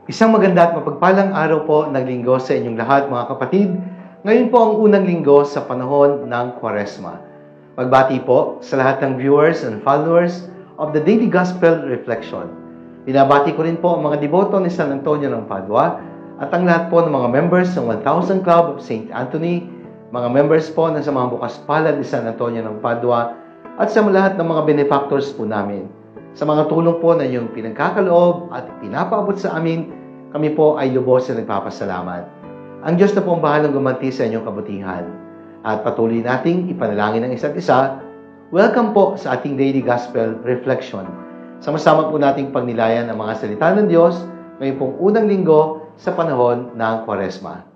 Isang maganda at mapagpalang araw po ng linggo sa inyong lahat mga kapatid. Ngayon po ang unang linggo sa panahon ng Kwaresma. Magbati po sa lahat ng viewers and followers of the Daily Gospel Reflection. Binabati ko rin po ang mga deboto ni San Antonio ng Padua at ang lahat po ng mga members ng 1000 Club of St. Anthony, mga members po ng sa mga bukas palad ni San Antonio ng Padua at sa lahat ng mga benefactors po namin. Sa mga tulong po na inyong pinagkakaloob at pinapaabot sa amin, kami po ay lubos na nagpapasalamat. Ang Diyos na po ang bahalang gumanti sa inyong kabutihan. At patuloy nating ipanalangin ang isa't isa. Welcome po sa ating Daily Gospel Reflection. Sama-sama po nating pagnilayan ang mga salita ng Diyos ngayong pong unang linggo sa panahon ng Kwaresma.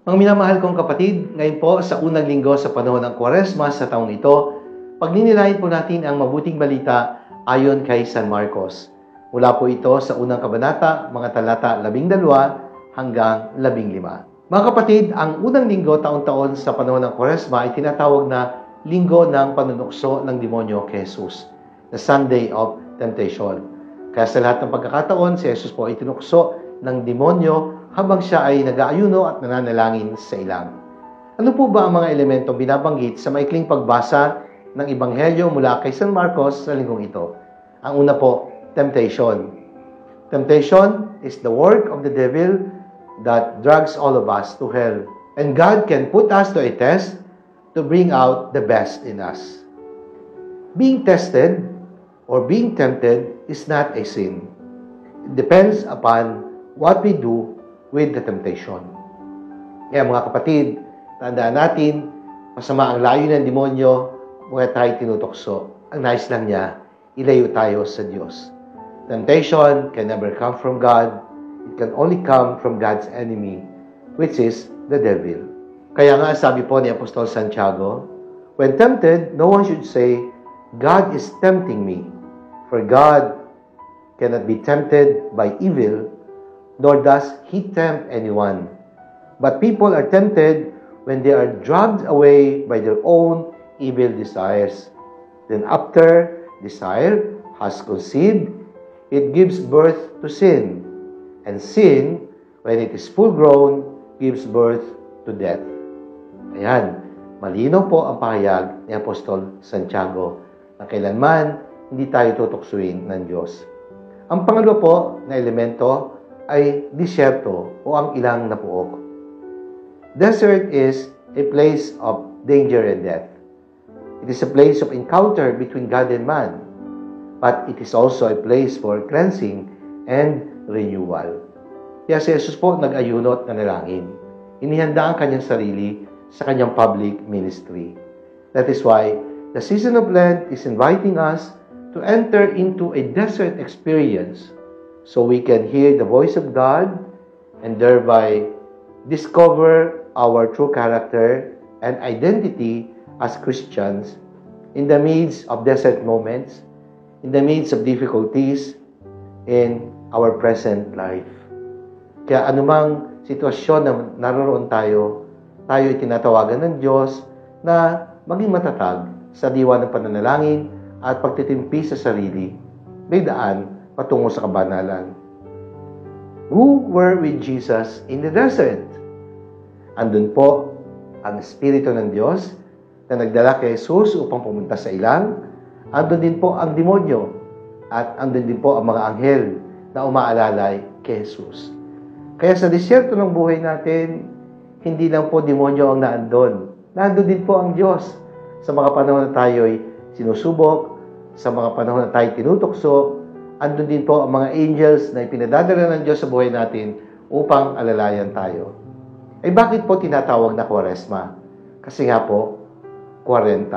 Mga minamahal kong kapatid, ngayon po sa unang linggo sa panahon ng Kwaresma sa taong ito, pagninilayan po natin ang mabuting balita ayon kay San Marcos. Mula po ito sa unang kabanata, mga talata 12 hanggang 15. Mga kapatid, ang unang linggo taon-taon sa panahon ng Kwaresma ay tinatawag na Linggo ng Panunukso ng Demonyo kay Jesus, the Sunday of Temptation. Kaya sa lahat ng pagkakataon, si Jesus po ay tinukso ng demonyo habang siya ay nag-aayuno at nananalangin sa ilang. Ano po ba ang mga elemento binabanggit sa maikling pagbasa ng Ebanghelyo mula kay San Marcos sa linggong ito? Ang una po, temptation. Temptation is the work of the devil that drags all of us to hell. And God can put us to a test to bring out the best in us. Being tested or being tempted is not a sin. It depends upon what we do with the temptation. Kaya mga kapatid, tandaan natin, masama ang layo ng demonyo, kaya tayo tinutokso. Ang nais lang niya, ilayo tayo sa Diyos. Temptation can never come from God. It can only come from God's enemy, which is the devil. Kaya nga sabi po ni Apostol Santiago, when tempted, no one should say, God is tempting me. For God cannot be tempted by evil, nor does He tempt anyone. But people are tempted when they are dragged away by their own evil desires. Then after desire has conceived, it gives birth to sin. And sin, when it is full grown, gives birth to death. Ayan, malinaw po ang pahayag ni Apostol Santiago na kailanman hindi tayo tutuksuin ng Diyos. Ang pangalawa po na elemento ay disyerto o ang ilang na puok. Desert is a place of danger and death. It is a place of encounter between God and man, but it is also a place for cleansing and renewal. Kaya si Jesus po nag-ayuno at nanalangin. Inihanda ang kanyang sarili sa kanyang public ministry. That is why the season of Lent is inviting us to enter into a desert experience so we can hear the voice of God and thereby discover our true character and identity as Christians in the midst of desert moments, in the midst of difficulties in our present life. Kaya anumang sitwasyon na naroon tayo ay tinatawagan ng Diyos na maging matatag sa diwa ng pananalangin at pagtitimpi sa sarili, may daan patungo sa kabanalan. Who were with Jesus in the desert? Andun po ang Espiritu ng Diyos na nagdala kay Jesus upang pumunta sa ilang. Andun din po ang demonyo at andun din po ang mga anghel na umaalalay kay Jesus. Kaya sa disyerto ng buhay natin, hindi lang po demonyo ang naandun. Nandun din po ang Diyos sa mga panahon na tayo'y sinusubok, sa mga panahon na tayo tinutokso, andun din po ang mga angels na ipinadadala ng Diyos sa buhay natin upang alalayan tayo. Ay bakit po tinatawag na Kwaresma? Kasi nga po, 40,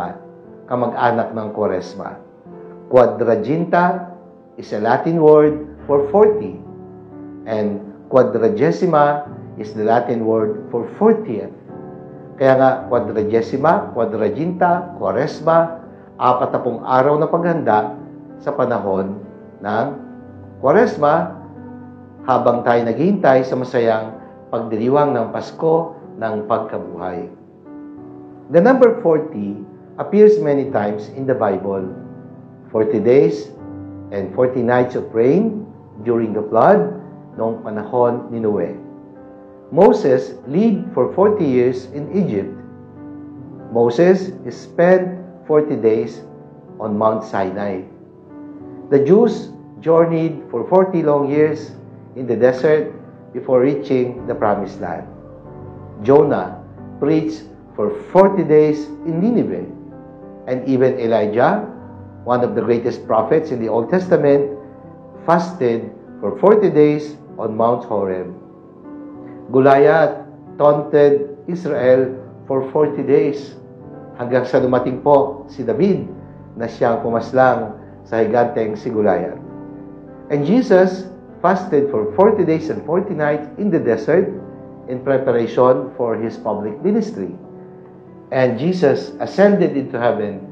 kamag-anak ng Kwaresma. Quadraginta is a Latin word for 40. And quadragesima is the Latin word for 40th. Kaya nga, quadragesima, quadraginta, Kwaresma, 40 araw na paghanda sa panahon ng Kwaresma habang tayo naghihintay sa masayang pagdiriwang ng Pasko ng pagkabuhay. The number 40 appears many times in the Bible. 40 days and 40 nights of rain during the flood noong panahon ni Noe. Moses lived for 40 years in Egypt. Moses spent 40 days on Mount Sinai. The Jews journeyed for 40 long years in the desert before reaching the Promised Land. Jonah preached for 40 days in Nineveh. And even Elijah, one of the greatest prophets in the Old Testament, fasted for 40 days on Mount Horeb. Goliath taunted Israel for 40 days hanggang sa dumating po si David na siyang pumaslang sa higanteng si Goliath. And Jesus fasted for 40 days and 40 nights in the desert in preparation for His public ministry. And Jesus ascended into heaven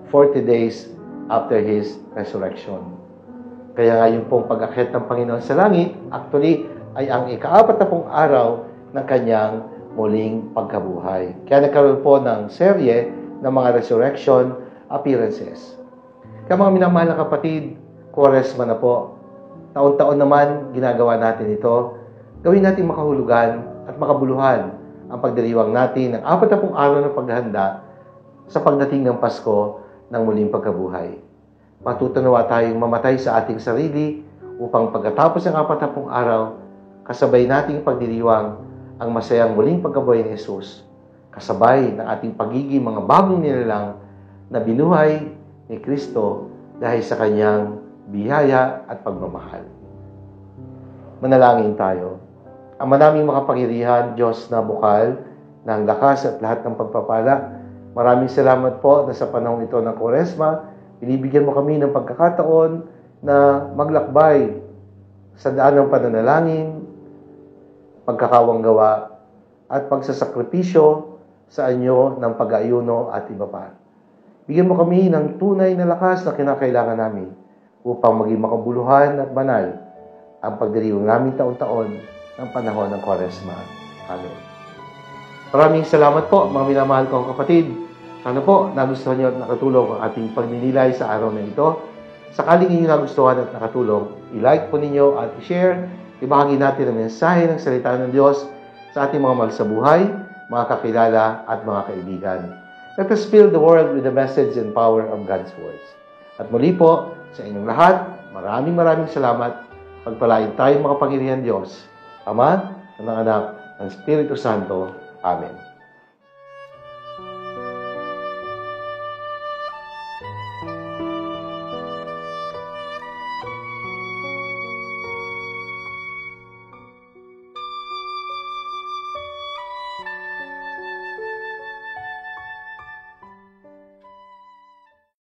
40 days after His resurrection. Kaya nga yung pong pag-akyat ng Panginoon sa langit, actually, ay ang ika-40 araw ng Kanyang muling pagkabuhay. Kaya nagkaroon po ng serye ng mga resurrection appearances. Kaya mga minamahal na kapatid, Kwaresma na po. Taon-taon naman ginagawa natin ito. Gawin natin makahulugan at makabuluhan ang pagdiriwang natin ng 40 araw ng paghahanda sa pagdating ng Pasko ng muling pagkabuhay. Matutunawa tayong mamatay sa ating sarili upang pagkatapos ng 40 araw, kasabay nating pagdiriwang ang masayang muling pagkabuhay ni Jesus, kasabay ng ating pagiging mga bagong nilalang na binuhay ni Kristo dahil sa Kanyang biyaya at pagmamahal. Manalangin tayo. Ang manaming makapangyarihan, Diyos na bukal ng lakas at lahat ng pagpapala, maraming salamat po na sa panahon ito ng Kwaresma, binibigyan mo kami ng pagkakataon na maglakbay sa daan ng pananalangin, pagkakawang gawa, at pagsasakripisyo sa anyo ng pag-aayuno at iba pa. Bigyan mo kami ng tunay na lakas na kinakailangan namin upang maging makabuluhan at banal ang pagdiriwang namin taon-taon ng panahon ng Kwaresma. Amen. Maraming salamat po, mga minamahal kong kapatid. Sana po nagustuhan niyo at nakatulong ang ating pagninilay sa araw na ito. Sakaling inyo nagustuhan at nakatulong, i-like po ninyo at i-share. Ibahagi natin ang mensahe ng salita ng Diyos sa ating mga mahal sa buhay, mga kakilala at mga kaibigan. Let us fill the world with the message and power of God's words. At muli po, sa inyong lahat, maraming salamat. Pagpalain tayong makapangyarihan Diyos, Ama, ng Anak, ng Espiritu Santo. Amen.